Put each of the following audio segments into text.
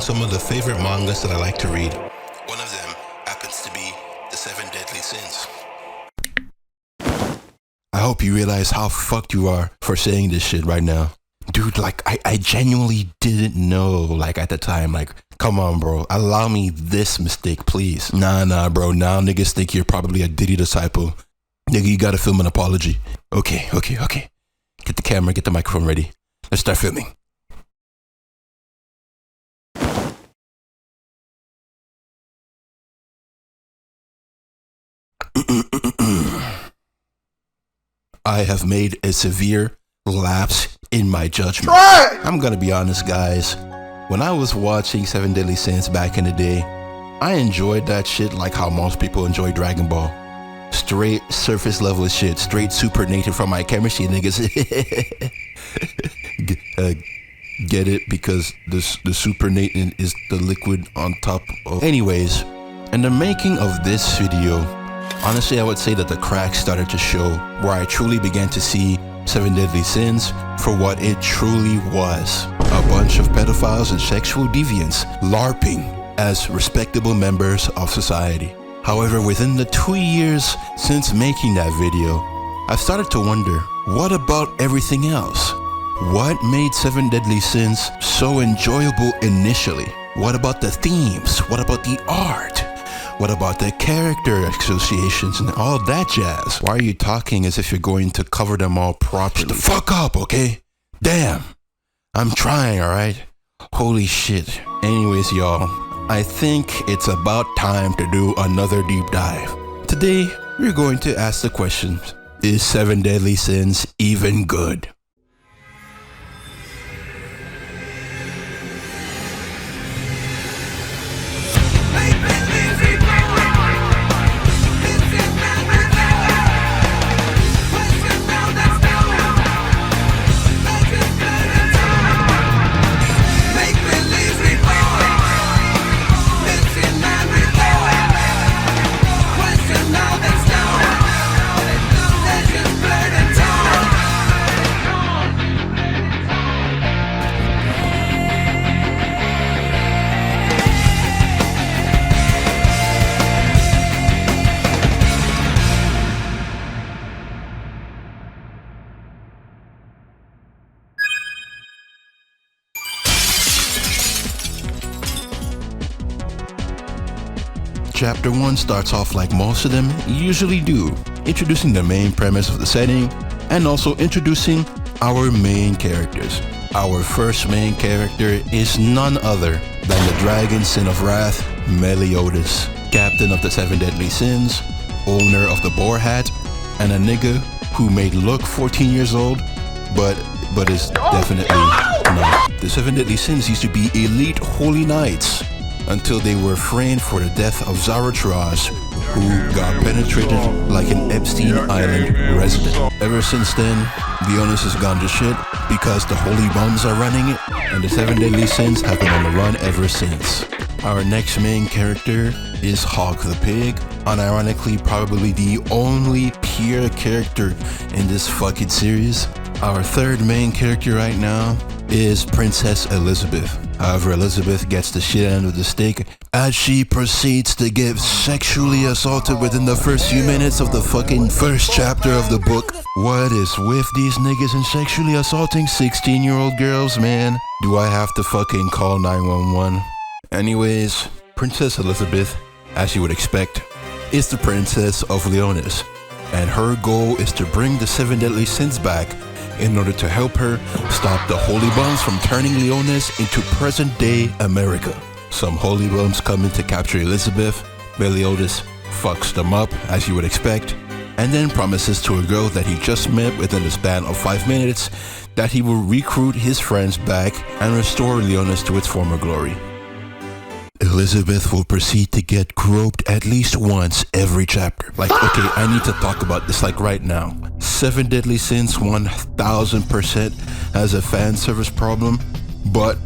some of the favorite mangas that I like to read. One of them happens to be The Seven Deadly Sins. I hope you realize how fucked you are for saying this shit right now. Dude, like, I genuinely didn't know, like, at the time, like, come on, bro, allow me this mistake, please. Nah, bro, now niggas think you're probably a Diddy disciple. Nigga, you gotta film an apology. Okay. Get the camera, get the microphone ready. Let's start filming. I have made a severe lapse in my judgment. I'm gonna be honest, guys. When I was watching Seven Deadly Sins back in the day, I enjoyed that shit like how most people enjoy Dragon Ball. Straight surface level shit, straight super native from my chemistry niggas. Get it? Because the super native is the liquid on top of... Anyways, in the making of this video, honestly, I would say that the cracks started to show where I truly began to see Seven Deadly Sins for what it truly was. A bunch of pedophiles and sexual deviants LARPing as respectable members of society. However, within the 2 years since making that video, I've started to wonder, what about everything else? What made Seven Deadly Sins so enjoyable initially? What about the themes? What about the art? What about the character associations and all that jazz? Why are you talking as if you're going to cover them all properly? Shut the fuck up, okay? Damn. I'm trying, alright? Holy shit. Anyways, y'all, I think it's about time to do another deep dive. Today, we're going to ask the question, is Seven Deadly Sins even good? Chapter 1 starts off like most of them usually do, introducing the main premise of the setting and also introducing our main characters. Our first main character is none other than the Dragon Sin of Wrath, Meliodas, captain of the Seven Deadly Sins, owner of the Boar Hat, and a nigga who may look 14 years old, but is definitely not. The Seven Deadly Sins used to be elite holy knights, until they were framed for the death of Zarathustra, who got penetrated like an Epstein Island resident. Ever since then, the onus has gone to shit because the holy bums are running it, and the Seven Deadly Sins have been on the run ever since. Our next main character is Hawk the Pig, unironically probably the only pure character in this fucking series. Our third main character right now is Princess Elizabeth. However, Elizabeth gets the shit end of the stick as she proceeds to get sexually assaulted within the first few minutes of the fucking first chapter of the book. What is with these niggas and sexually assaulting 16-year-old girls, man? Do I have to fucking call 911? Anyways, Princess Elizabeth, as you would expect, is the Princess of Leonis, and her goal is to bring the Seven Deadly Sins back in order to help her stop the holy bums from turning Leonis into present-day America. Some holy bums come in to capture Elizabeth. Meliodas fucks them up, as you would expect, and then promises to a girl that he just met within the span of 5 minutes that he will recruit his friends back and restore Leonis to its former glory. Elizabeth will proceed to get groped at least once every chapter. Like, okay, I need to talk about this like right now. Seven Deadly Sins 1000% has a fan service problem, but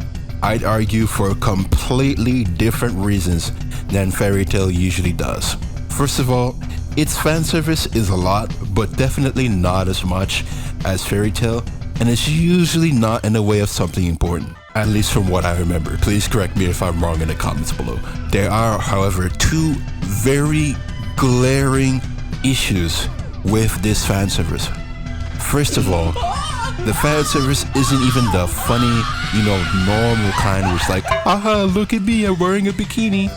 I'd argue for completely different reasons than Fairy Tail usually does. First of all, its fan service is a lot, but definitely not as much as Fairy Tail, and it's usually not in the way of something important. At least from what I remember. Please correct me if I'm wrong in the comments below. There are, however, two very glaring issues with this fan service. First of all, the fan service isn't even the funny, normal kind where it's like, haha, look at me, I'm wearing a bikini.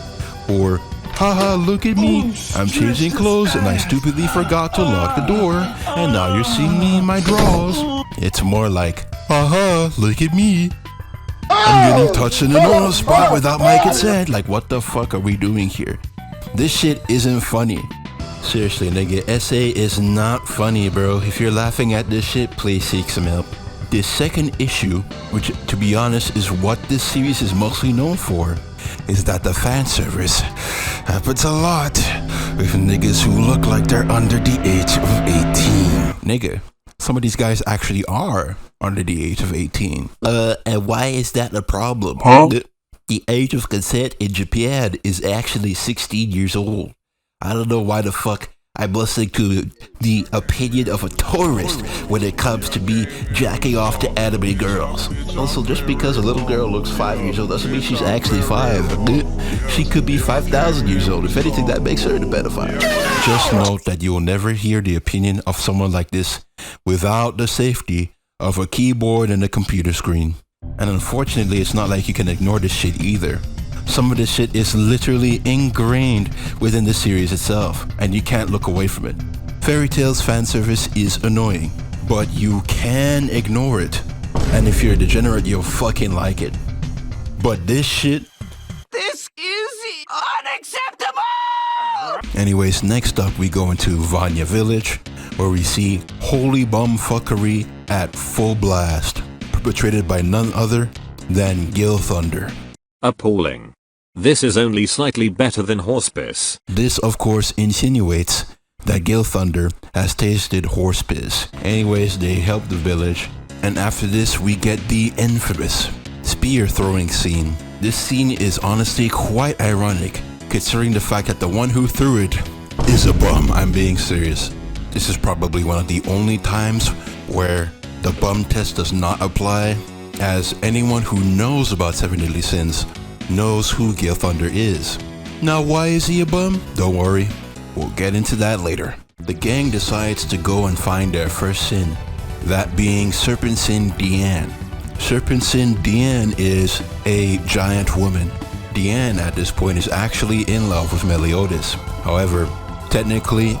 Or, haha, look at me, I'm changing clothes and I stupidly forgot to lock the door. And now you're seeing me in my drawers. It's more like, haha, look at me, I'm getting touched in the nose spot without my consent. Like, what the fuck are we doing here? This shit isn't funny. Seriously, nigga, SA is not funny, bro. If you're laughing at this shit, please seek some help. The second issue, which to be honest is what this series is mostly known for, is that the fan service happens a lot with niggas who look like they're under the age of 18. Nigga, some of these guys actually are under the age of 18. And why is that a problem? Huh? The age of consent in Japan is actually 16 years old. I don't know why the fuck I'm listening to the opinion of a tourist when it comes to me jacking off to anime girls. Also, just because a little girl looks 5 years old doesn't mean she's actually 5. She could be 5,000 years old. If anything, that makes her the pedophile. Just note that you will never hear the opinion of someone like this without the safety of a keyboard and a computer screen. And unfortunately, it's not like you can ignore this shit either. Some of this shit is literally ingrained within the series itself, and you can't look away from it. Fairy Tail's fan service is annoying, but you can ignore it. And if you're a degenerate, you'll fucking like it. But this shit... this is unacceptable! Anyways, next up we go into Vanya Village, where we see holy bumfuckery at full blast, perpetrated by none other than Gil Thunder. Appalling. This is only slightly better than horse piss. This of course insinuates that Gil Thunder has tasted horse piss. Anyways, they help the village, and after this we get the infamous spear throwing scene. This scene is honestly quite ironic, considering the fact that the one who threw it is a bum. I'm being serious. This is probably one of the only times where the bum test does not apply, as anyone who knows about 7 Deadly Sins knows who Gil Thunder is. Now, why is he a bum? Don't worry, we'll get into that later. The gang decides to go and find their first sin, that being Serpent Sin Diane. Serpent Sin Diane is a giant woman. Diane at this point is actually in love with Meliodas. However, technically,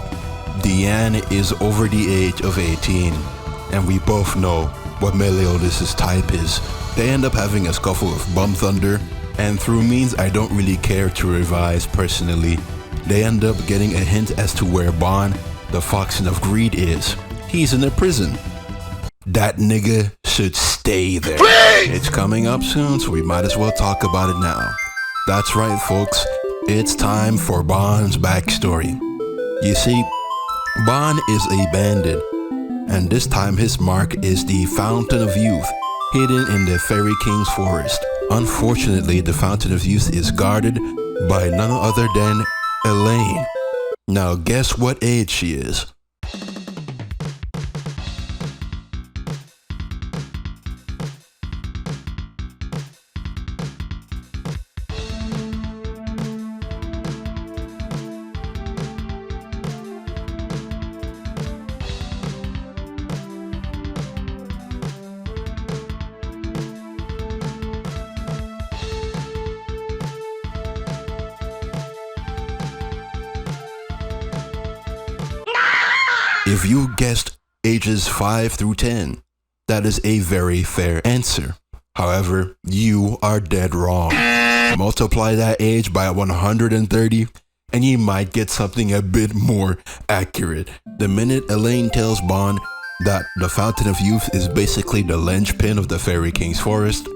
Diane is over the age of 18, and we both know what Meliodas' type is. They end up having a scuffle with Bum Thunder, and through means I don't really care to revise personally, they end up getting a hint as to where Bon, the Foxen of Greed, is. He's in a prison. That nigga should stay there. It's coming up soon, so we might as well talk about it now. That's right, folks. It's time for Bon's backstory. You see, Bon is a bandit, and this time his mark is the Fountain of Youth, hidden in the Fairy King's forest. Unfortunately, the Fountain of Youth is guarded by none other than Elaine. Now guess what age she is? If you guessed ages 5 through 10, that is a very fair answer. However, you are dead wrong. Multiply that age by 130 and you might get something a bit more accurate. The minute Elaine tells Bon that the Fountain of Youth is basically the linchpin of the Fairy King's forest,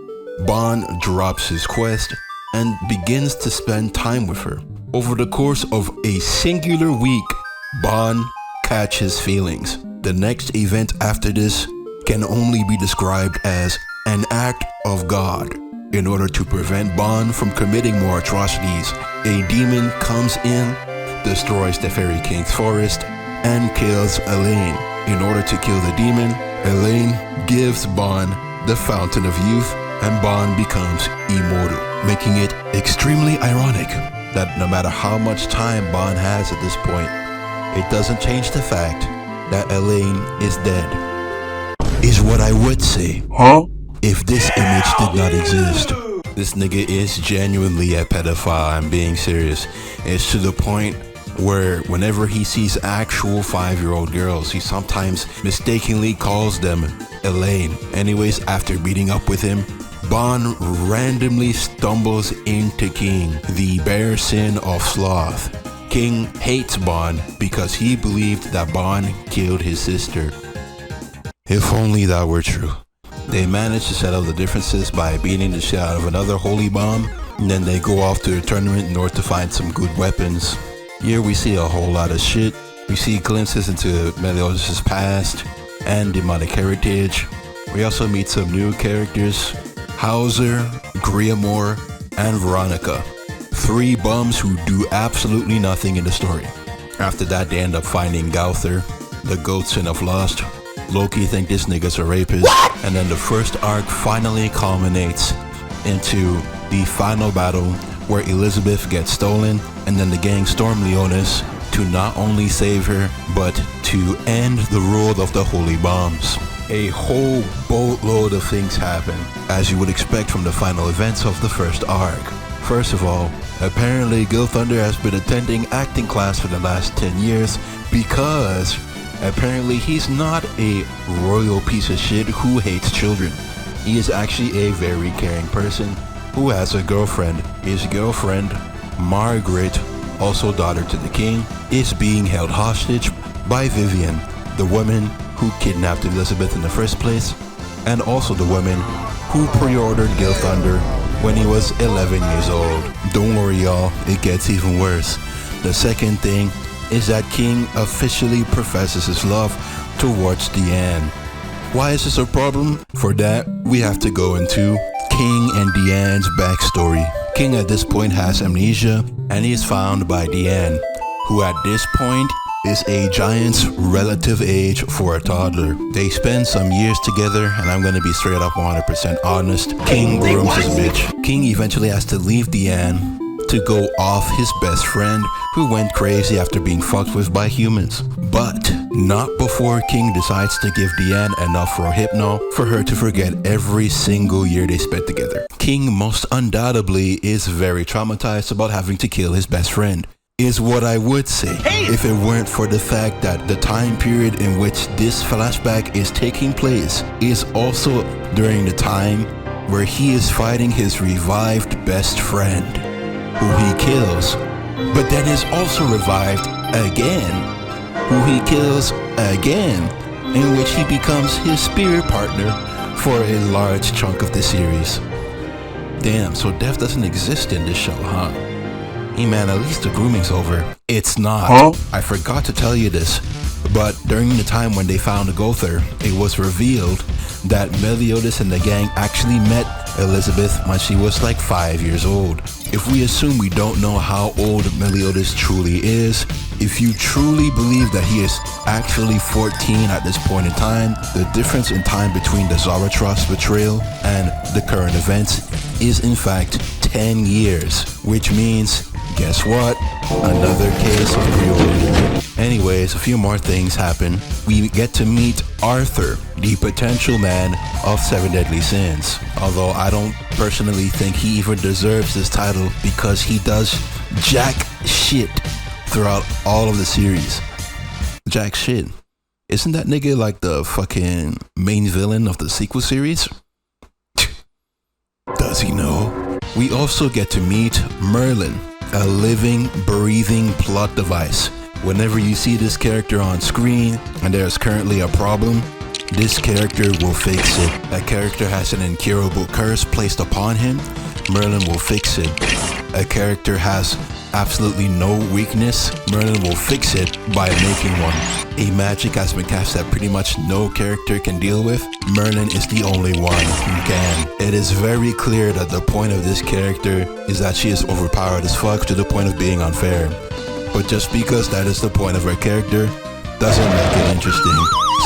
Bon drops his quest and begins to spend time with her. Over the course of a singular week, Bon catches feelings. The next event after this can only be described as an act of God. In order to prevent Bon from committing more atrocities, a demon comes in, destroys the Fairy King's forest, and kills Elaine. In order to kill the demon, Elaine gives Bon the Fountain of Youth and Bond becomes immortal, making it extremely ironic that no matter how much time Bond has at this point, it doesn't change the fact that Elaine is dead. Is what I would say. Huh? If this image did not exist. This nigga is genuinely a pedophile, I'm being serious. It's to the point where whenever he sees actual 5-year-old girls, he sometimes mistakenly calls them Elaine. Anyways, after meeting up with him, Bond randomly stumbles into King, the bare sin of sloth. King hates Bond because he believed that Bond killed his sister. If only that were true. They manage to settle the differences by beating the shit out of another holy bomb, and then they go off to a tournament in order to find some good weapons. Here we see a whole lot of shit. We see glimpses into Meliodas' past and demonic heritage. We also meet some new characters, Hauser, Griamore, and Veronica. 3 bums who do absolutely nothing in the story. After that, they end up finding Gauther, the goatson of Lost. Loki think this nigga's a rapist. What? And then the first arc finally culminates into the final battle where Elizabeth gets stolen, and then the gang storm Leonis to not only save her, but to end the rule of the holy bombs. A whole boatload of things happen, as you would expect from the final events of the first arc. First of all, apparently Gil Thunder has been attending acting class for the last 10 years because apparently he's not a royal piece of shit who hates children. He is actually a very caring person who has a girlfriend. His girlfriend, Margaret, also daughter to the king, is being held hostage by Vivian, the woman who kidnapped Elizabeth in the first place, and also the woman who pre-ordered Gil Thunder when he was 11 years old. Don't worry y'all, it gets even worse. The second thing is that King officially professes his love towards Diane. Why is this a problem? For that, we have to go into King and Diane's backstory. King at this point has amnesia, and he is found by Diane, who at this point is a giant's relative age for a toddler. They spend some years together, and I'm gonna be straight up 100% honest. King grooms his bitch. King eventually has to leave Diane to go off his best friend who went crazy after being fucked with by humans. But not before King decides to give Diane enough Rohypnol for her to forget every single year they spent together. King most undoubtedly is very traumatized about having to kill his best friend, is what I would say, if it weren't for the fact that the time period in which this flashback is taking place is also during the time where he is fighting his revived best friend, who he kills, but then is also revived again, who he kills again, in which he becomes his spirit partner for a large chunk of the series. Damn, so death doesn't exist in this show, huh? Hey man, at least the grooming's over. It's not. Huh? I forgot to tell you this, but during the time when they found Gother, it was revealed that Meliodas and the gang actually met Elizabeth when she was like 5 years old. If we assume we don't know how old Meliodas truly is, if you truly believe that he is actually 14 at this point in time, the difference in time between the Zarathos betrayal and the current events is in fact 10 years, which means, guess what? Another case of pre-order. Anyways, a few more things happen. We get to meet Arthur, the potential man of 7 Deadly Sins. Although I don't personally think he even deserves this title because he does jack shit throughout all of the series. Jack shit. Isn't that nigga like the fucking main villain of the sequel series? Does he know? We also get to meet Merlin, a living, breathing plot device. Whenever you see this character on screen and there's currently a problem, this character will fix it. A character has an incurable curse placed upon him, Merlin will fix it. A character has absolutely no weakness, Merlin will fix it by making one. A magic has been cast that pretty much no character can deal with, Merlin is the only one who can. It is very clear that the point of this character is that she is overpowered as fuck to the point of being unfair. But just because that is the point of her character, doesn't make it interesting.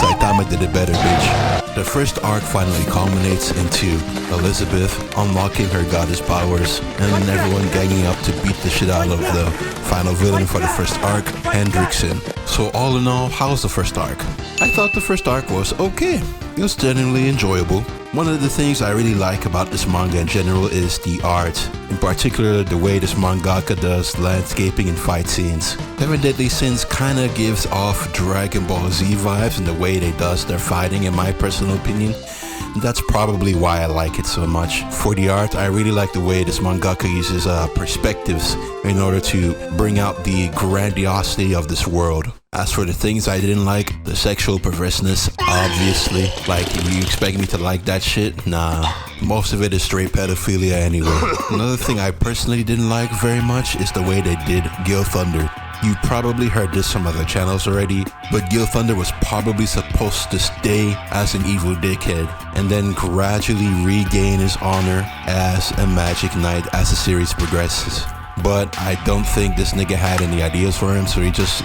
Saitama did it better, bitch. The first arc finally culminates into Elizabeth unlocking her goddess powers and everyone ganging up to beat the shit out of the final villain for the first arc, Hendrickson. So all in all, how was the first arc? I thought the first arc was okay. It was genuinely enjoyable. One of the things I really like about this manga in general is the art. In particular, the way this mangaka does landscaping and fight scenes. Seven Deadly Sins kinda gives off Dragon Ball Z vibes in the way they does their fighting, in my personal opinion. That's probably why I like it so much. For the art, I really like the way this mangaka uses perspectives in order to bring out the grandiosity of this world. As for the things I didn't like, the sexual perverseness, obviously. Like, you expect me to like that shit? Nah. Most of it is straight pedophilia anyway. Another thing I personally didn't like very much is the way they did Gil Thunder. You probably heard this from other channels already, but Gil Thunder was probably supposed to stay as an evil dickhead and then gradually regain his honor as a magic knight as the series progresses. But I don't think this nigga had any ideas for him, so he just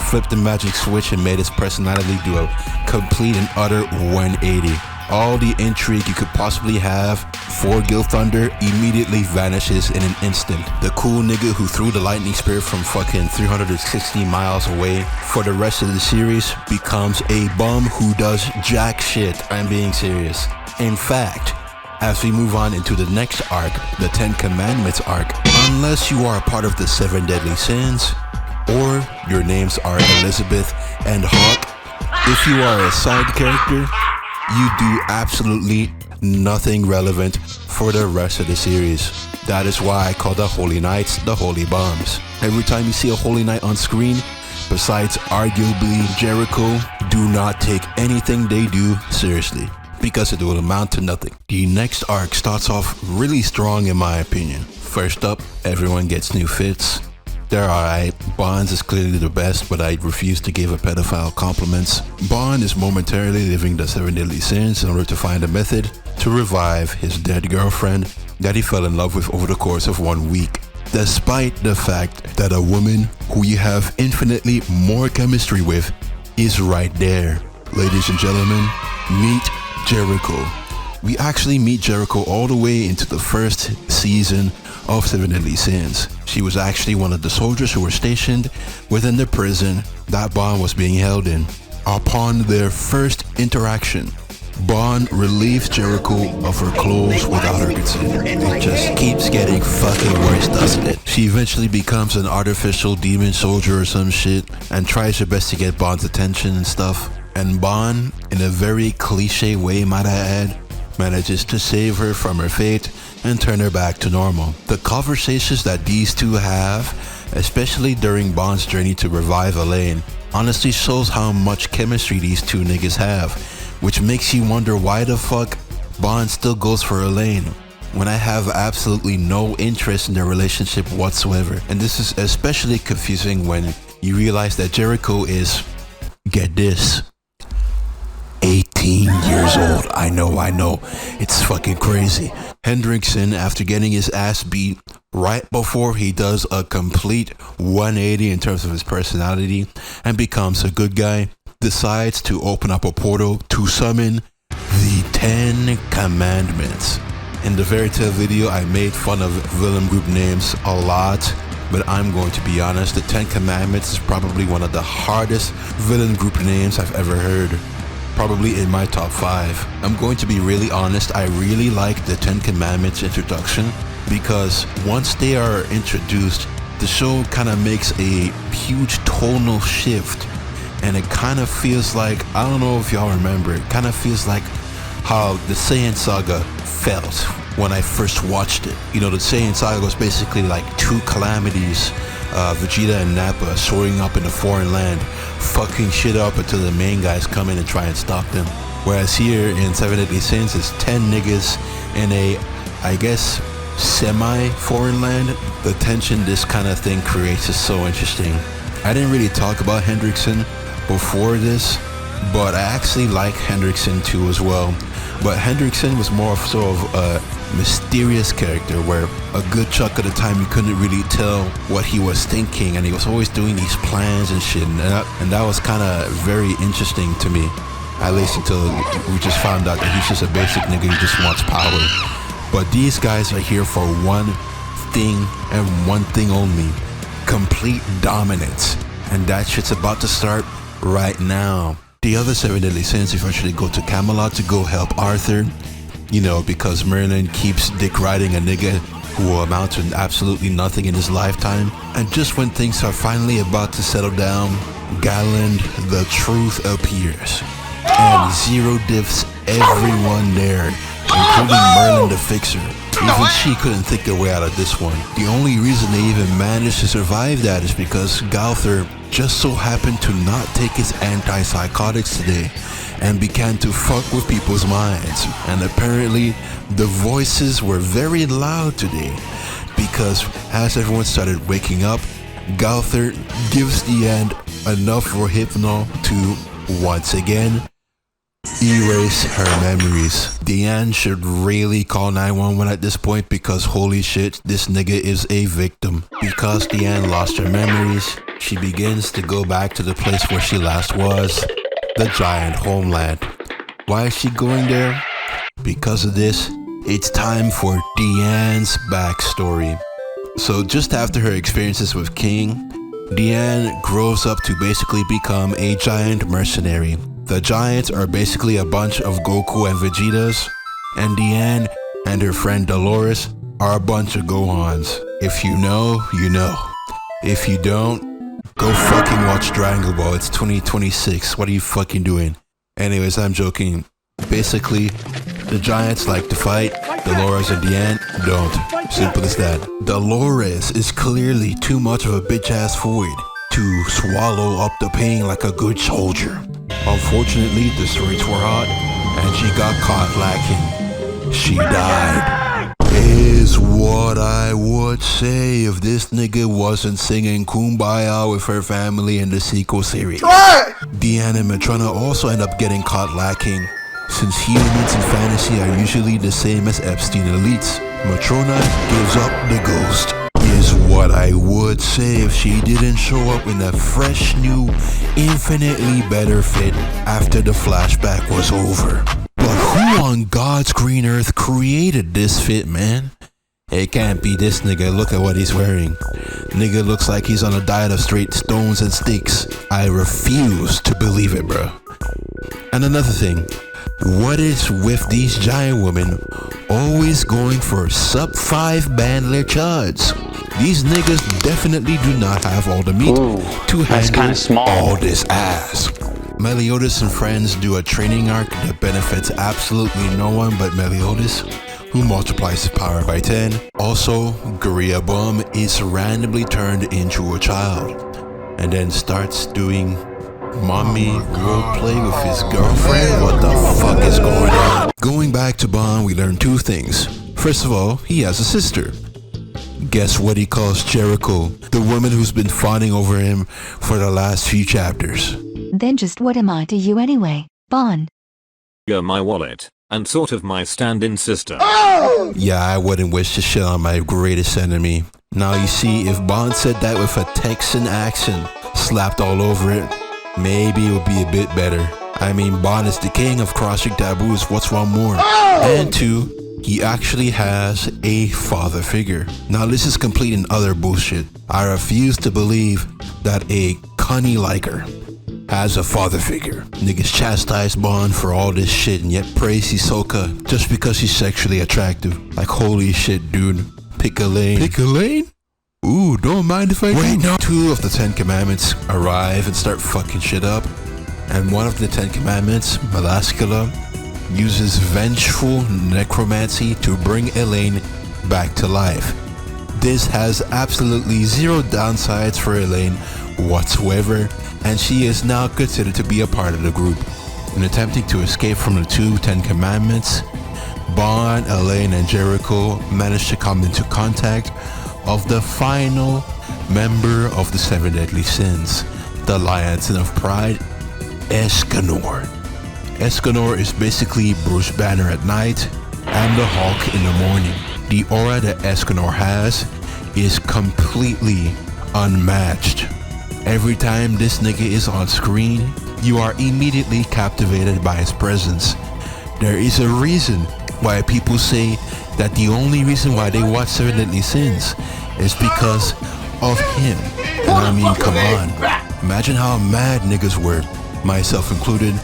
flipped the magic switch and made his personality do a complete and utter 180. All the intrigue you could possibly have for Gil Thunder immediately vanishes in an instant. The cool nigga who threw the lightning spear from fucking 360 miles away for the rest of the series becomes a bum who does jack shit. I'm being serious. In fact, as we move on into the next arc, the 10 Commandments arc, unless you are a part of the 7 Deadly Sins, or your names are Elizabeth and Hawk, if you are a side character, you do absolutely nothing relevant for the rest of the series. That is why I call the Holy Knights the Holy Bombs. Every time you see a Holy Knight on screen, besides arguably Jericho, do not take anything they do seriously, because it will amount to nothing. The next arc starts off really strong in my opinion. First up, everyone gets new fits. They're alright. Bonds is clearly the best, but I refuse to give a pedophile compliments. Bond is momentarily living the 7 Deadly Sins in order to find a method to revive his dead girlfriend that he fell in love with over the course of 1 week. Despite the fact that a woman who you have infinitely more chemistry with is right there. Ladies and gentlemen, meet Jericho. We actually meet Jericho all the way into the first season of 7 Deadly Sins. She was actually one of the soldiers who were stationed within the prison that Bond was being held in. Upon their first interaction, Bond relieves Jericho of her clothes without her consent. It just keeps getting fucking worse, doesn't it? She eventually becomes an artificial demon soldier or some shit and tries her best to get Bond's attention and stuff. And Bond, in a very cliche way might I add, manages to save her from her fate and turn her back to normal. The conversations that these two have, especially during Bond's journey to revive Elaine, honestly shows how much chemistry these two niggas have, which makes you wonder why the fuck Bond still goes for Elaine when I have absolutely no interest in their relationship whatsoever. And this is especially confusing when you realize that Jericho is, get this, 18 years old. I know, it's fucking crazy. Hendrickson, after getting his ass beat right before he does a complete 180 in terms of his personality and becomes a good guy, decides to open up a portal to summon the 10 Commandments. In the Verita video, I made fun of villain group names a lot, but I'm going to be honest, the 10 Commandments is probably one of the hardest villain group names I've ever heard. Probably in my top 5. I'm going to be really honest, I really like the 10 Commandments introduction because once they are introduced, the show kind of makes a huge tonal shift and it kind of feels like, I don't know if y'all remember, it kind of feels like how the Saiyan Saga felt when I first watched it. You know, the Saiyan Saga was basically like two calamities, Vegeta and Nappa soaring up in a foreign land, fucking shit up until the main guys come in and try and stop them. Whereas here in 7 Deadly Sins, it's 10 niggas in a, I guess, semi-foreign land. The tension this kind of thing creates is so interesting. I didn't really talk about Hendrickson before this, but I actually like Hendrickson too as well. But Hendrickson was more of sort of a mysterious character where a good chunk of the time you couldn't really tell what he was thinking, and he was always doing these plans and shit, and that was kind of very interesting to me. At least until we just found out that he's just a basic nigga who just wants power. But these guys are here for one thing and one thing only. Complete dominance. And that shit's about to start right now. The other 7 deadly sins eventually go to Camelot to go help Arthur. You know, because Merlin keeps dick riding a nigga who will amount to absolutely nothing in his lifetime. And just when things are finally about to settle down, Galand, the truth appears. And zero diffs everyone there, including Merlin the Fixer. Even she couldn't think their way out of this one. The only reason they even managed to survive that is because Galther just so happened to not take his antipsychotics today and began to fuck with people's minds. And apparently the voices were very loud today because as everyone started waking up, Galther gives the end enough for Hypno to once again erase her memories. Deanne should really call 911 at this point because holy shit, this nigga is a victim. Because Deanne lost her memories, she begins to go back to the place where she last was, the giant homeland. Why is she going there? Because of this, it's time for Deanne's backstory. So just after her experiences with King, Deanne grows up to basically become a giant mercenary. The giants are basically a bunch of Goku and Vegetas, and Deanne and her friend Dolores are a bunch of Gohans. If you know, you know. If you don't, go fucking watch Dragon Ball. It's 2026. What are you fucking doing? Anyways, I'm joking. Basically, the giants like to fight. Dolores and Deanne don't. Simple as that. Dolores is clearly too much of a bitch-ass void to swallow up the pain like a good soldier. Unfortunately, the streets were hot, and she got caught lacking. She died. Is what I would say if this nigga wasn't singing Kumbaya with her family in the sequel series. Deanne and Matrona also end up getting caught lacking, since humans in fantasy are usually the same as Epstein elites. Matrona gives up the ghost. Is what I would say if she didn't show up in a fresh, new, infinitely better fit after the flashback was over. But who on God's green earth created this fit, man? It can't be this nigga. Look at what he's wearing. Nigga looks like he's on a diet of straight stones and sticks. I refuse to believe it, bro. And another thing, what is with these giant women always going for sub 5 bandler chuds? These niggas definitely do not have all the meat to handle all this ass. Meliodas and friends do a training arc that benefits absolutely no one but Meliodas, who multiplies his power by 10. Also, Gorilla Bum is randomly turned into a child and then starts doing mommy roleplay with his girlfriend. What the fuck is going on? Going back to Bon, we learn 2 things. First of all, he has a sister. Guess what he calls Jericho, the woman who's been fawning over him for the last few chapters. Then just what am I to you anyway, Bon? You're my wallet, and sort of my stand-in sister. Yeah, I wouldn't wish to shit on my greatest enemy. Now you see, if Bon said that with a Texan accent slapped all over it, maybe it would be a bit better. I mean, Bon is the king of crossing taboos, what's one more? And 2, he actually has a father figure. Now this is complete and utter bullshit. I refuse to believe that a cunny like her has a father figure. Niggas chastise Bon for all this shit and yet praise Hisoka just because she's sexually attractive. Like holy shit, dude. Pick a lane. Pick a lane? Ooh, don't mind if I do. Wait, no. 2 of the 10 commandments arrive and start fucking shit up. And one of the 10 commandments, Melascula, uses vengeful necromancy to bring Elaine back to life. This has absolutely 0 downsides for Elaine whatsoever, and she is now considered to be a part of the group. In attempting to escape from the 2 Ten Commandments, Bon, Elaine, and Jericho managed to come into contact of the final member of the 7 deadly sins, the Lion Sin of Pride, Escanor. Escanor is basically Bruce Banner at night and the Hulk in the morning. The aura that Escanor has is completely unmatched. Every time this nigga is on screen, you are immediately captivated by his presence. There is a reason why people say that the only reason why they watch Seven Deadly Sins is because of him. And I mean, come on. Imagine how mad niggas were, myself included,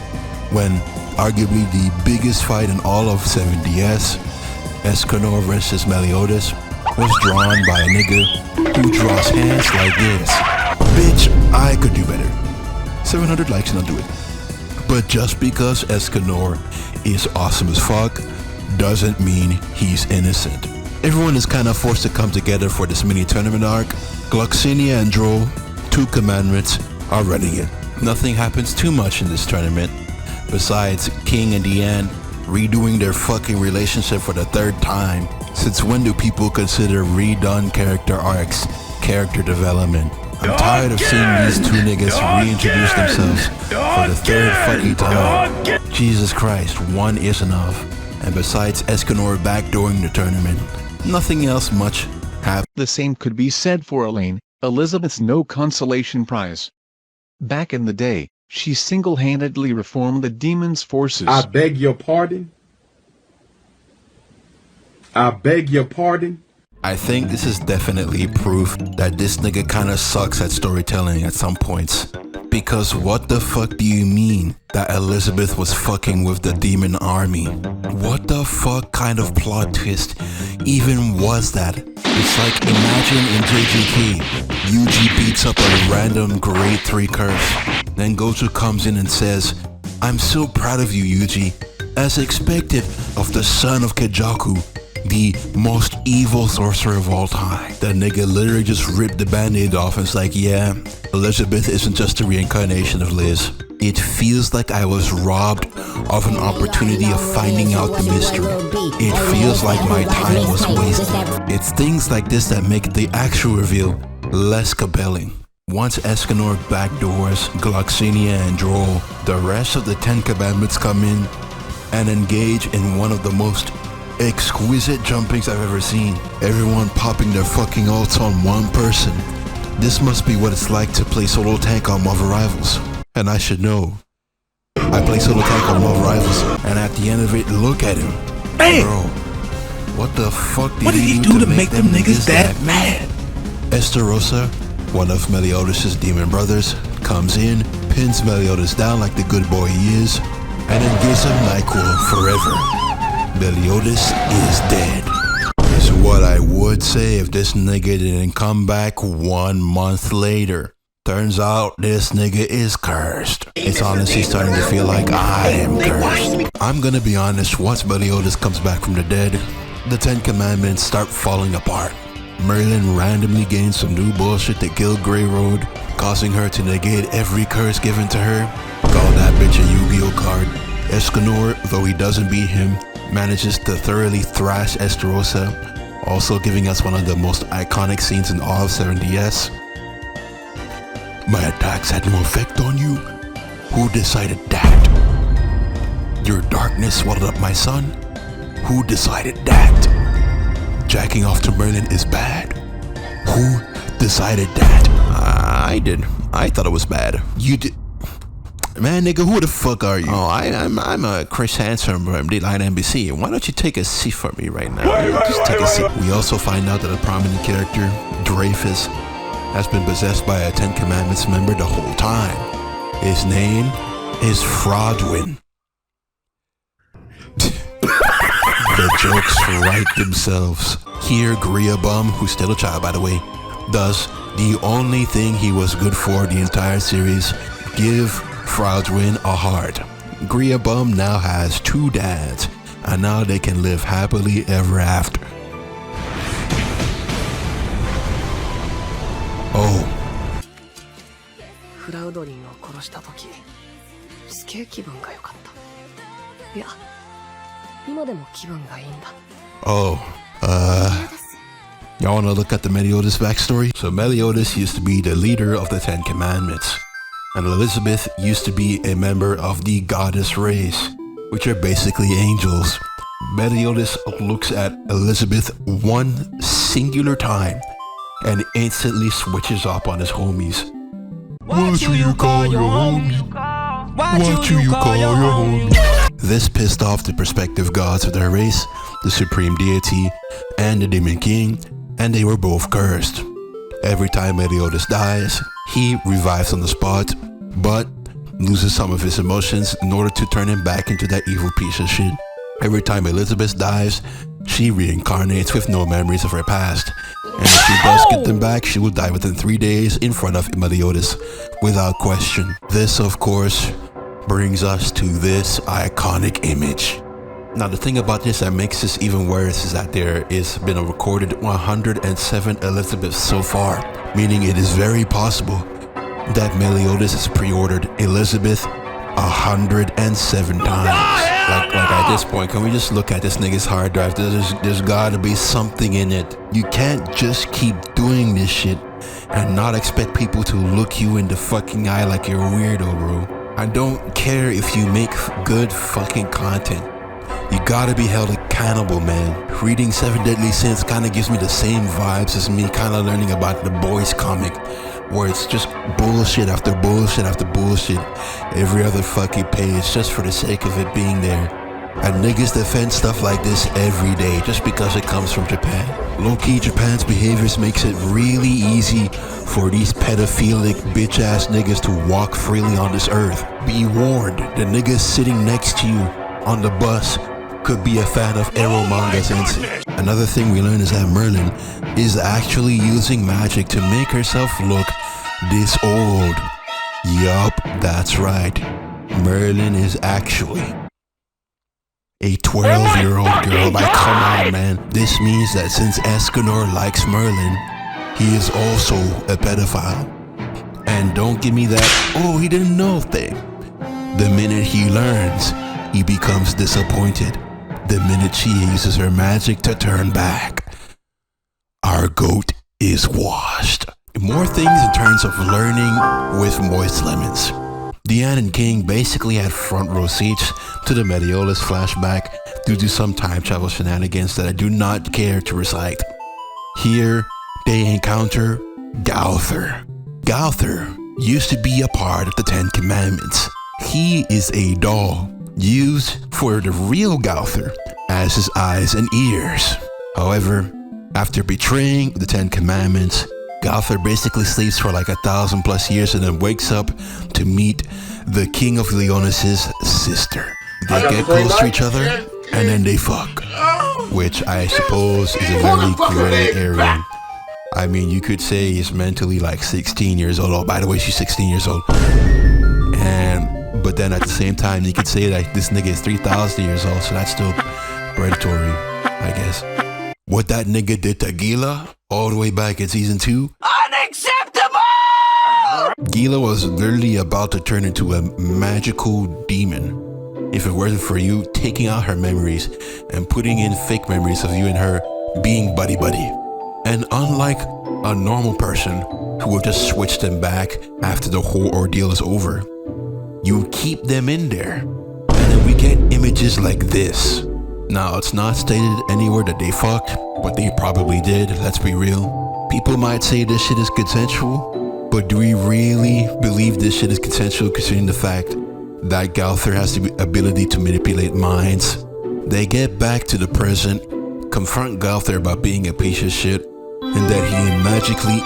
when arguably the biggest fight in all of 7DS, Escanor versus Meliodas, was drawn by a nigga who draws hands like this. Bitch, I could do better. 700 likes and I'll do it. But just because Escanor is awesome as fuck doesn't mean he's innocent. Everyone is kind of forced to come together for this mini tournament arc. Gloxinia and Droll, 2 commandments, are running it. Nothing happens too much in this tournament, besides King and Deanne redoing their fucking relationship for the 3rd time. Since when do people consider redone character arcs character development? I'm tired of seeing these 2 niggas reintroduce themselves for the 3rd fucking time. Jesus Christ, 1 is enough. And besides Escanor backdooring the tournament, nothing else much happened. The same could be said for Elaine, Elizabeth's no consolation prize. Back in the day, she single-handedly reformed the demon's forces. I beg your pardon? I beg your pardon? I think this is definitely proof that this nigga kinda sucks at storytelling at some points. Because what the fuck do you mean that Elizabeth was fucking with the demon army? What the fuck kind of plot twist even was that? It's like, imagine in JJK, Yuji beats up a random grade 3 curse. Then Gojo comes in and says, "I'm so proud of you, Yuji. As expected of the son of Kejaku, the most evil sorcerer of all time." That nigga literally just ripped the band-aid off and it's like, yeah, Elizabeth isn't just a reincarnation of Liz. It feels like I was robbed of an opportunity of finding out the mystery. It feels like my time was wasted. It's things like this that make the actual reveal less compelling. Once Escanor backdoors Gloxinia and Droll, the rest of the 10 Commandments come in and engage in one of the most exquisite jumpings I've ever seen. Everyone popping their fucking ults on one person. This must be what it's like to play solo tank on Marvel Rivals. And I should know. I play solo tank on Marvel Rivals, and at the end of it, look at him. Bam! Bro, what the fuck What did he do to make them niggas that mad? Estarossa, one of Meliodas' demon brothers, comes in, pins Meliodas down like the good boy he is, and then gives him NyQuil forever. Meliodas is dead. Is what I would say if this nigga didn't come back 1 month later. Turns out this nigga is cursed. It's honestly starting to feel like I am cursed. I'm gonna be honest, once Meliodas comes back from the dead, the 10 Commandments start falling apart. Merlin randomly gains some new bullshit to kill Grey Road, causing her to negate every curse given to her. Call that bitch a Yu-Gi-Oh card. Escanor, though he doesn't beat him, manages to thoroughly thrash Estarossa, also giving us one of the most iconic scenes in all of 7DS. My attacks had no effect on you? Who decided that? Your darkness swallowed up my son? Who decided that? Jacking off to Merlin is bad? Who decided that? I did. I thought it was bad. You did. Man, nigga, who the fuck are you? Oh, I'm Chris Hansen from Dateline NBC. Why don't you take a seat for me right now? Just take a seat. We also find out that a prominent character, Dreyfus, has been possessed by a 10 Commandments member the whole time. His name is Fraudwin. The jokes write themselves. Here, Griabum, who's still a child by the way, does the only thing he was good for the entire series, give Fraudwin a heart. Griabum now has 2 dads, and now they can live happily ever after. Oh. フラウドリンを殺した時すげえ気分が良かったいや今でも気分がいいんだ Oh, y'all wanna look at the Meliodas backstory? So Meliodas used to be the leader of the 10 Commandments, and Elizabeth used to be a member of the goddess race, which are basically angels. Meliodas looks at Elizabeth one singular time and instantly switches up on his homies. What do you call your homies? What you call your homie? This pissed off the prospective gods of their race, the supreme deity, and the demon king, and they were both cursed. Every time Meliodas dies, he revives on the spot, but loses some of his emotions in order to turn him back into that evil piece of shit. Every time Elizabeth dies, she reincarnates with no memories of her past. And if she does get them back, she will die within 3 days in front of Meliodas, without question. This, of course, brings us to this iconic image. Now, the thing about this that makes this even worse is that there is been a recorded 107 Elizabeths so far, meaning it is very possible that Meliodas has pre-ordered Elizabeth 107 times. Like at this point, can we just look at this nigga's hard drive? There's gotta be something in it. You can't just keep doing this shit and not expect people to look you in the fucking eye like you're a weirdo, bro. I don't care if you make good fucking content. You gotta be held accountable, man. Reading 7 Deadly Sins kinda gives me the same vibes as me kinda learning about the Boys comic, where it's just bullshit after bullshit after bullshit every other fucking page just for the sake of it being there. And niggas defend stuff like this every day just because it comes from Japan. Low-key, Japan's behaviors makes it really easy for these pedophilic bitch-ass niggas to walk freely on this earth. Be warned, the niggas sitting next to you on the bus could be a fan of Ero manga sensei. Another thing we learn is that Merlin is actually using magic to make herself look this old. Yup, that's right. Merlin is actually a 12-year-old girl. Like, come on, man. This means that since Escanor likes Merlin, he is also a pedophile. And don't give me that, oh, he didn't know thing. The minute he learns, he becomes disappointed. The minute she uses her magic to turn back, our goat is washed. More things in terms of learning with Moist Lemons. Deanne and King basically had front row seats to the Meliodas flashback due to some time travel shenanigans that I do not care to recite. Here, they encounter Gauther. Gauther used to be a part of the 10 Commandments. He is a doll used for the real Gauther as his eyes and ears. However, after betraying the 10 Commandments, Gauther basically sleeps for like 1,000+ years and then wakes up to meet the King of Leonis' sister. They get close to each other and then they fuck, which I suppose is a very gray area. I mean, you could say he's mentally like 16 years old. Oh, by the way, she's 16 years old. But then at the same time, you could say that this nigga is 3,000 years old, so that's still predatory, I guess. What that nigga did to Gila all the way back in season 2? Unacceptable! Gila was literally about to turn into a magical demon. If it wasn't for you taking out her memories and putting in fake memories of you and her being buddy-buddy. And unlike a normal person who will just switch them back after the whole ordeal is over, you keep them in there. And then we get images like this. Now, it's not stated anywhere that they fucked, but they probably did, let's be real. People might say this shit is consensual, but do we really believe this shit is consensual considering the fact that Gauther has the ability to manipulate minds? They get back to the present, confront Gauther about being a piece of shit, and that he magically,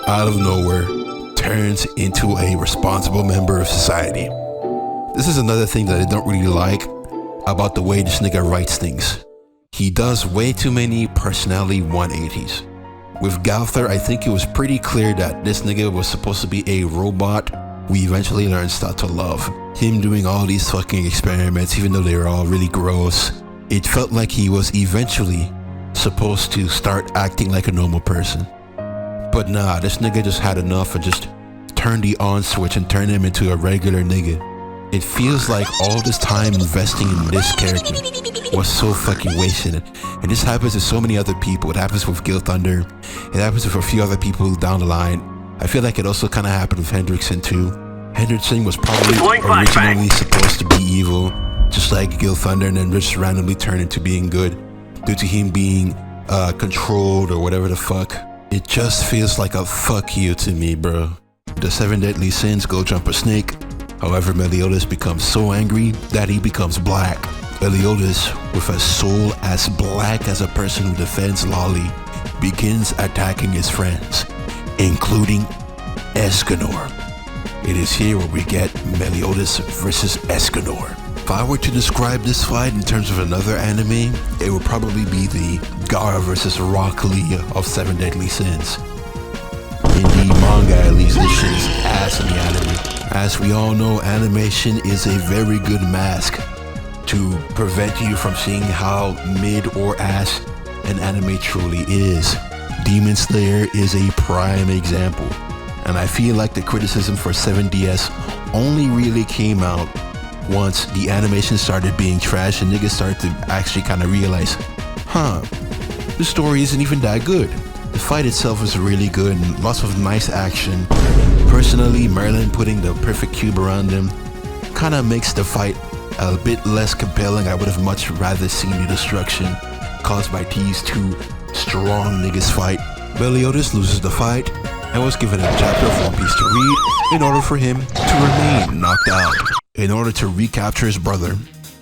out of nowhere, turns into a responsible member of society. This is another thing that I don't really like about the way this nigga writes things. He does way too many personality 180s. With Gauther, I think it was pretty clear that this nigga was supposed to be a robot we eventually learned start to love. Him doing all these fucking experiments, even though they were all really gross, it felt like he was eventually supposed to start acting like a normal person. But nah, this nigga just had enough and just turned the on switch and turned him into a regular nigga. It feels like all this time investing in this character was so fucking wasted. And this happens to so many other people. It happens with Gil Thunder. It happens with a few other people down the line. I feel like it also kind of happened with Hendrickson too. Hendrickson was probably originally supposed to be evil, just like Gil Thunder, and then just randomly turned into being good due to him being controlled or whatever the fuck. It just feels like a fuck you to me, bro. The 7 Deadly Sins, Go Jump a Snake, However, Meliodas becomes so angry that he becomes black. Meliodas, with a soul as black as a person who defends Lolly, begins attacking his friends, including Escanor. It is here where we get Meliodas versus Escanor. If I were to describe this fight in terms of another anime, it would probably be the Gaara versus Rock Lee of Seven Deadly Sins. In the manga, at least, this shit is ass in the anime. As we all know, animation is a very good mask to prevent you from seeing how mid or ass an anime truly is. Demon Slayer is a prime example, and I feel like the criticism for 7DS only really came out once the animation started being trash and niggas started to actually kind of realize, the story isn't even that good. The fight itself is really good and lots of nice action. Personally, Merlin putting the perfect cube around him kind of makes the fight a bit less compelling. I would have much rather seen the destruction caused by these two strong niggas fight. Meliodas loses the fight and was given a chapter of One Piece to read in order for him to remain knocked out. In order to recapture his brother,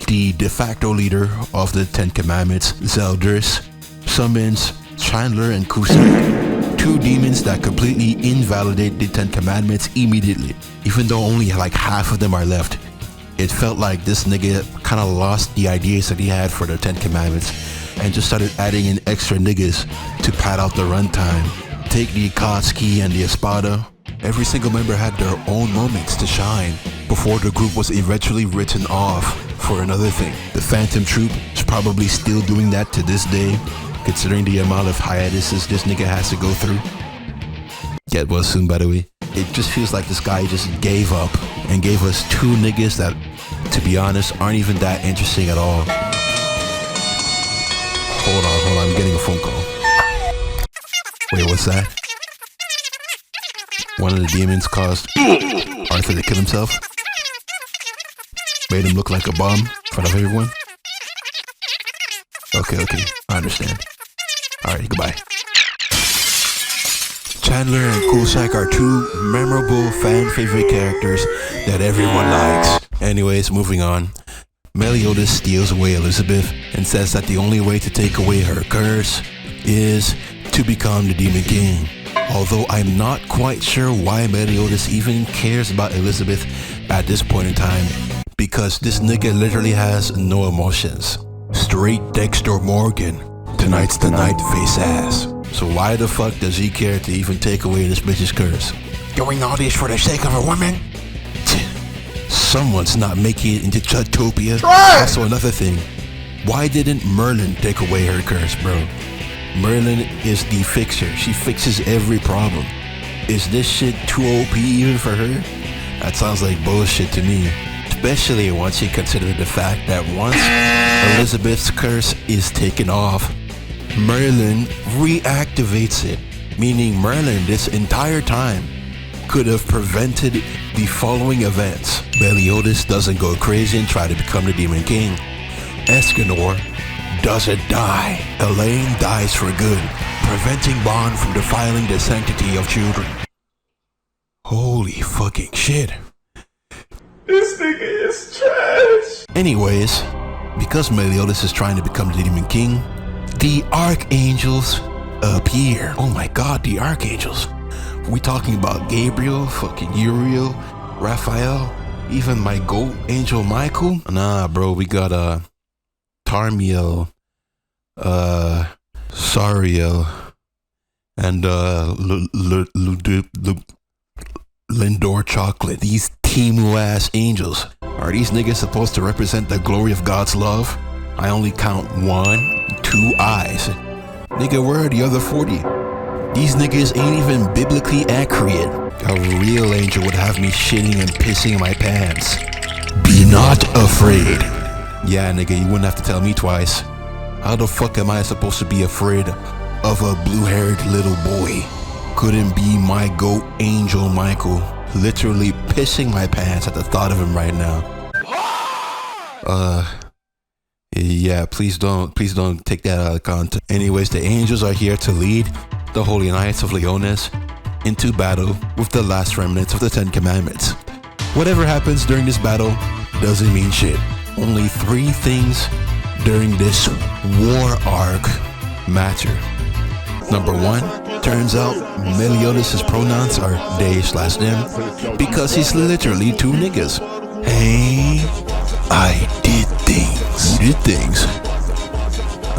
the de facto leader of the Ten Commandments, Zeldris, summons Chandler and Cusack, two demons that completely invalidate the Ten Commandments immediately. Even though only like half of them are left, it felt like this nigga kind of lost the ideas that he had for the Ten Commandments and just started adding in extra niggas to pad out the runtime. Take the Akatsuki and the Espada. Every single member had their own moments to shine before the group was eventually written off for another thing. The Phantom Troop is probably still doing that to this day, considering the amount of hiatuses this nigga has to go through. Get well soon, by the way. It just feels like this guy just gave up and gave us two niggas that, to be honest, aren't even that interesting at all. Hold on, I'm getting a phone call. Wait, what's that? One of the demons caused Arthur to kill himself? Made him look like a bum in front of everyone? Okay, I understand. Alright, goodbye. Chandler and Cusack are two memorable fan favorite characters that everyone likes. Anyways, moving on. Meliodas steals away Elizabeth and says that the only way to take away her curse is to become the Demon King. Although I'm not quite sure why Meliodas even cares about Elizabeth at this point in time, because this nigga literally has no emotions. Straight Dexter Morgan. Tonight's the night, face ass. So why the fuck does he care to even take away this bitch's curse? Doing all this for the sake of a woman? Someone's not making it into Chutopia. Also another thing, why didn't Merlin take away her curse, bro? Merlin is the fixer. She fixes every problem. Is this shit too OP even for her? That sounds like bullshit to me. Especially once you consider the fact that once Elizabeth's curse is taken off, Merlin reactivates it. Meaning Merlin this entire time could have prevented the following events. Meliodas doesn't go crazy and try to become the Demon King. Escanor doesn't die. Elaine dies for good, preventing Bond from defiling the sanctity of children. Holy fucking shit. This nigga is trash. Anyways, because Meliodas is trying to become the Demon King, the Archangels appear. Oh my god, the Archangels. We talking about Gabriel, fucking Uriel, Raphael, even my goat angel Michael? Nah, bro, we got Tarmiel, Sariel, and Lindor Chocolate. These Timu ass angels. Are these niggas supposed to represent the glory of God's love? I only count 1, 2 eyes. Nigga, where are the other 40? These niggas ain't even biblically accurate. A real angel would have me shitting and pissing my pants. Be not afraid. Yeah, nigga, you wouldn't have to tell me twice. How the fuck am I supposed to be afraid of a blue-haired little boy? Couldn't be my goat angel Michael. Literally pissing my pants at the thought of him right now. Yeah, please don't take that out of context. Anyways, the angels are here to lead the Holy Knights of Leones into battle with the last remnants of the Ten Commandments. Whatever happens during this battle doesn't mean shit. Only 3 things during this war arc matter. Number 1, turns out Meliodas' pronouns are they/them because he's literally 2 niggas. Hey, I did things. Did things?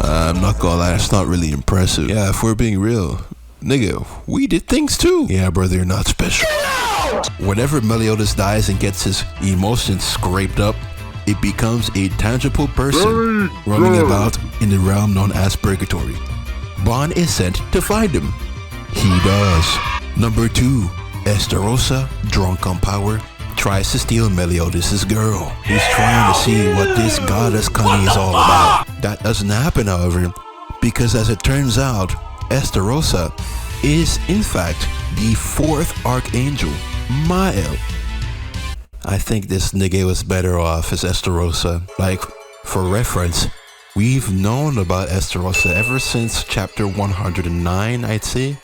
I'm not gonna lie, it's not really impressive. Yeah, if we're being real, nigga, we did things too. Yeah, brother, you're not special. Whenever Meliodas dies and gets his emotions scraped up, it becomes a tangible person roaming about in the realm known as Purgatory. Bon is sent to find him. He does. Number 2, Estarossa, drunk on power, tries to steal Meliodas' girl. He's trying to see what this goddess Connie is all about. That doesn't happen, however, because as it turns out, Estarossa is in fact the 4th archangel, Mael. I think this nigga was better off as Estarossa. Like, for reference, we've known about Estarossa ever since chapter 109, I'd say,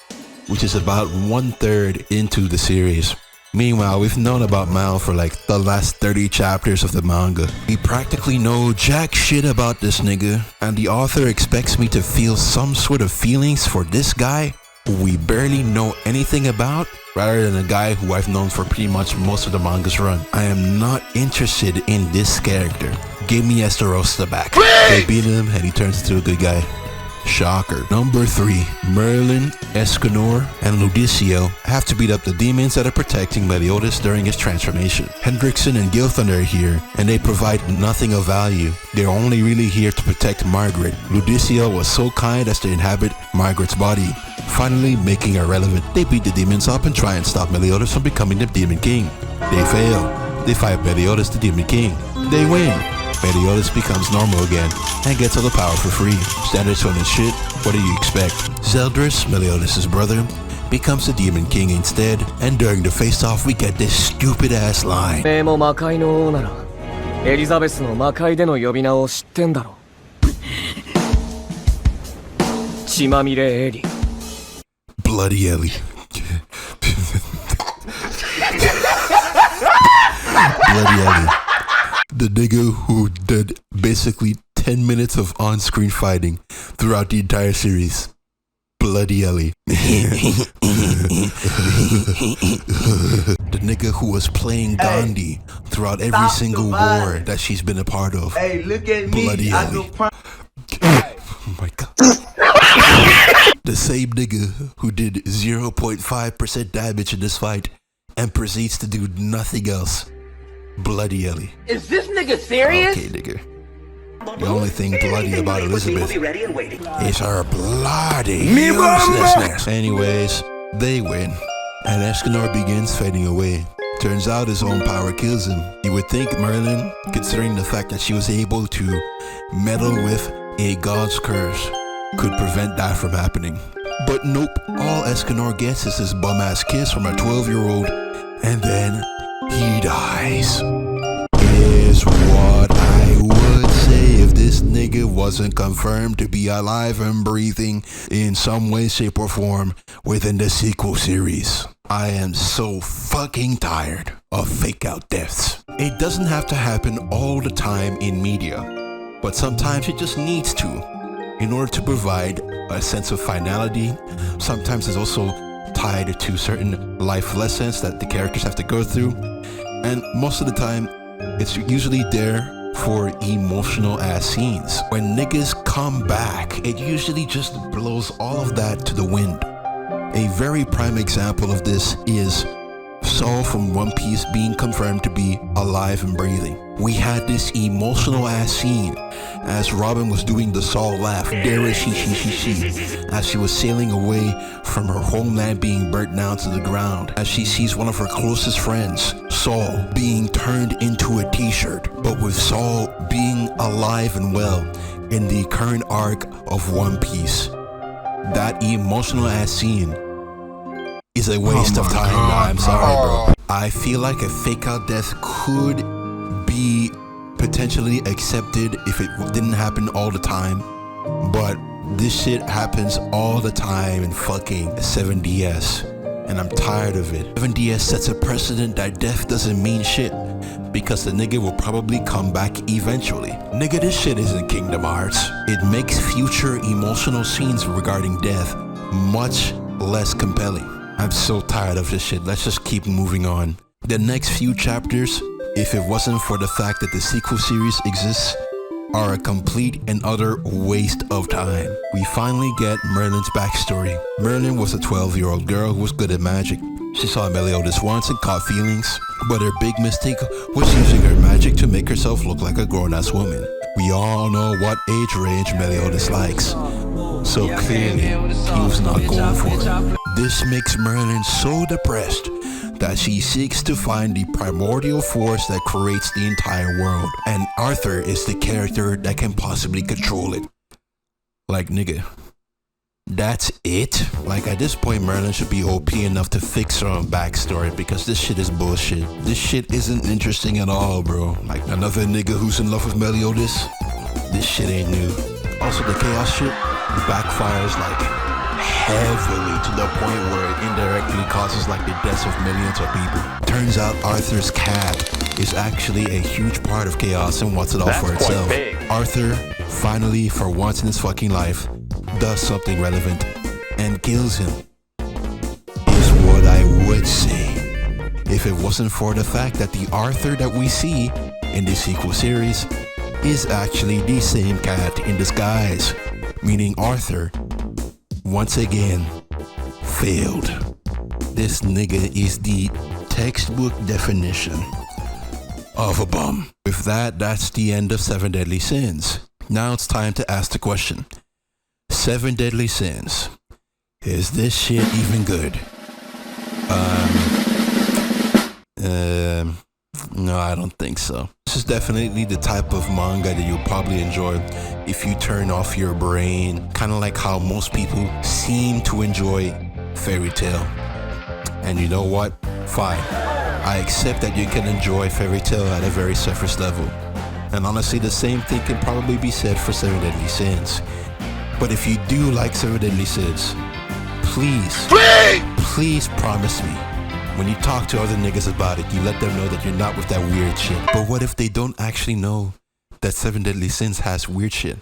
which is about 1/3 into the series. Meanwhile, we've known about Mal for like the last 30 chapters of the manga. We practically know jack shit about this nigga, and the author expects me to feel some sort of feelings for this guy who we barely know anything about, rather than a guy who I've known for pretty much most of the manga's run. I am not interested in this character. Give me Estarossa back. They beat him and he turns into a good guy. Shocker. Number 3, Merlin, Escanor, and Ludicio have to beat up the demons that are protecting Meliodas during his transformation. Hendrickson and Gilthunder are here, and they provide nothing of value. They're only really here to protect Margaret. Ludicio was so kind as to inhabit Margaret's body, finally making her relevant. They beat the demons up and try and stop Meliodas from becoming the Demon King. They fail. They fight Meliodas, the Demon King. They win. Meliodas becomes normal again and gets all the power for free. Standard shonen shit, what do you expect? Zeldris, Meliodas' brother, becomes the Demon King instead, and during the face-off we get this stupid ass line. おめえも魔界の王ならエリザベスの魔界での呼び名を知ってんだろ。血まみれエリ。 Bloody Ellie. Bloody Ellie. The nigga who did basically 10 minutes of on-screen fighting throughout the entire series. Bloody Ellie. The nigga who was playing Gandhi throughout every single war that she's been a part of. Hey, look at me. Bloody Ellie. Oh my god. The same nigga who did 0.5% damage in this fight and proceeds to do nothing else. Bloody Ellie. Is this nigga serious? Okay, nigga. The only thing bloody about Elizabeth is her bloody uselessness. Anyways, they win, and Escanor begins fading away. Turns out his own power kills him. You would think Merlin, considering the fact that she was able to meddle with a god's curse, could prevent that from happening. But nope, all Escanor gets is this bum-ass kiss from a 12-year-old, and then he dies. Is what I would say if this nigga wasn't confirmed to be alive and breathing in some way, shape, or form within the sequel series. I am so fucking tired of fake out deaths. It doesn't have to happen all the time in media, but sometimes it just needs to, in order to provide a sense of finality. Sometimes it's also tied to certain life lessons that the characters have to go through, and most of the time it's usually there for emotional ass scenes. When niggas come back, it usually just blows all of that to the wind. A very prime example of this is Saul from One Piece being confirmed to be alive and breathing. We had this emotional ass scene as Robin was doing the Saul laugh, dare she, as she was sailing away from her homeland being burnt down to the ground, as she sees one of her closest friends, Saul, being turned into a t-shirt, but with Saul being alive and well in the current arc of One Piece. That emotional ass scene is a waste of time. I'm sorry, bro. I feel like a fake out death could be potentially accepted if it didn't happen all the time, but this shit happens all the time in fucking 7DS. And I'm tired of it. 7DS sets a precedent that death doesn't mean shit, because the nigga will probably come back eventually. Nigga, this shit isn't Kingdom Hearts. It makes future emotional scenes regarding death much less compelling. I'm so tired of this shit. Let's just keep moving on. The next few chapters, if it wasn't for the fact that the sequel series exists, are a complete and utter waste of time. We finally get Merlin's backstory. Merlin was a 12-year-old girl who was good at magic. She saw Meliodas once and caught feelings, but her big mistake was using her magic to make herself look like a grown-ass woman. We all know what age range Meliodas likes, so clearly he was not going for it. This makes Merlin so depressed that she seeks to find the primordial force that creates the entire world, and Arthur is the character that can possibly control it. Like, nigga, that's it? Like, at this point, Merlin should be OP enough to fix her own backstory, because this shit is bullshit. This shit isn't interesting at all, bro. Like, another nigga who's in love with Meliodas? This shit ain't new. Also, the chaos shit backfires like heavily to the point where it indirectly causes like the deaths of millions of people. Turns out Arthur's cat is actually a huge part of chaos and wants it all for itself. Arthur finally, for once in his fucking life, does something relevant and kills him, is what I would say. If it wasn't for the fact that the Arthur that we see in the sequel series is actually the same cat in disguise, meaning Arthur once again failed. This nigga is the textbook definition of a bum. With that, that's the end of 7 Deadly Sins. Now it's time to ask the question. 7 Deadly Sins. Is this shit even good? No, I don't think so. This is definitely the type of manga that you'll probably enjoy if you turn off your brain, kind of like how most people seem to enjoy Fairy Tail. And you know what? Fine. I accept that you can enjoy Fairy Tail at a very surface level. And honestly, the same thing can probably be said for 7 Deadly Sins. But if you do like 7 Deadly Sins, please promise me, when you talk to other niggas about it, you let them know that you're not with that weird shit. But what if they don't actually know that 7 Deadly Sins has weird shit?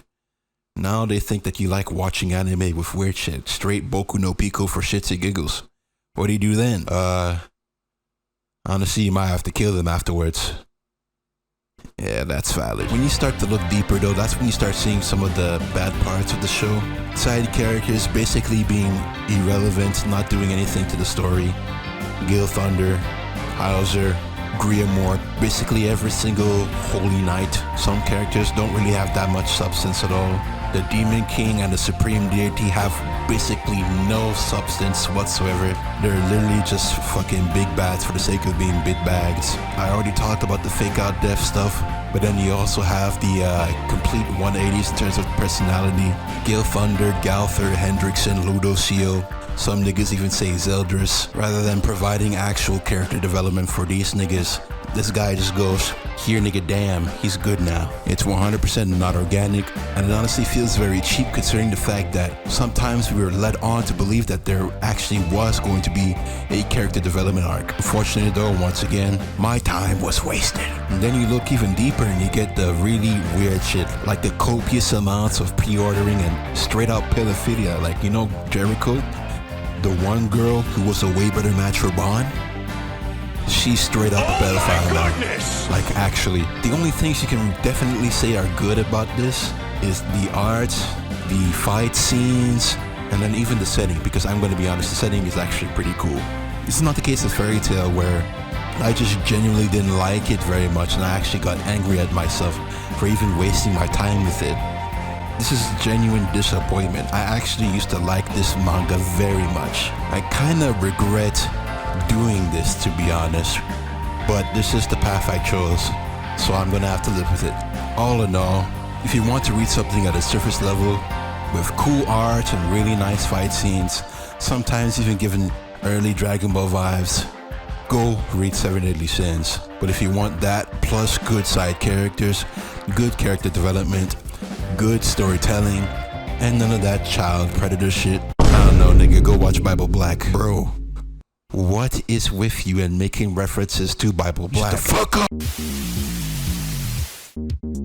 Now they think that you like watching anime with weird shit. Straight Boku no Pico for shits and giggles. What do you do then? Honestly, you might have to kill them afterwards. Yeah, that's valid. When you start to look deeper though, that's when you start seeing some of the bad parts of the show. Side characters basically being irrelevant, not doing anything to the story. Gil Thunder, Hauser, Griamore, basically every single Holy Knight. Some characters don't really have that much substance at all. The Demon King and the Supreme Deity have basically no substance whatsoever. They're literally just fucking big bads for the sake of being big bags. I already talked about the fake out death stuff, but then you also have the complete 180s in terms of personality. Gil Thunder, Galther, Hendrickson, Ludocio. Some niggas even say Zeldris. Rather than providing actual character development for these niggas, this guy just goes, here nigga, damn, he's good now. It's 100% not organic, and it honestly feels very cheap considering the fact that sometimes we were led on to believe that there actually was going to be a character development arc. Unfortunately though, once again, my time was wasted. And then you look even deeper and you get the really weird shit, like the copious amounts of pre-ordering and straight up pedophilia, like, you know, Jericho? The one girl who was a way better match for Bond, she's straight up a pedophile now. Like, actually, the only things you can definitely say are good about this is the art, the fight scenes, and then even the setting, because I'm going to be honest, the setting is actually pretty cool. This is not the case of Fairy Tail, where I just genuinely didn't like it very much, and I actually got angry at myself for even wasting my time with it. This is genuine disappointment. I actually used to like this manga very much. I kind of regret doing this, to be honest, but this is the path I chose, so I'm gonna have to live with it. All in all, if you want to read something at a surface level with cool art and really nice fight scenes, sometimes even given early Dragon Ball vibes, go read 7 Deadly Sins. But if you want that plus good side characters, good character development, good storytelling, and none of that child predator shit, I don't know, nigga, go watch Bible Black. Bro, What is with you and making references to Bible Black? Shut the fuck up.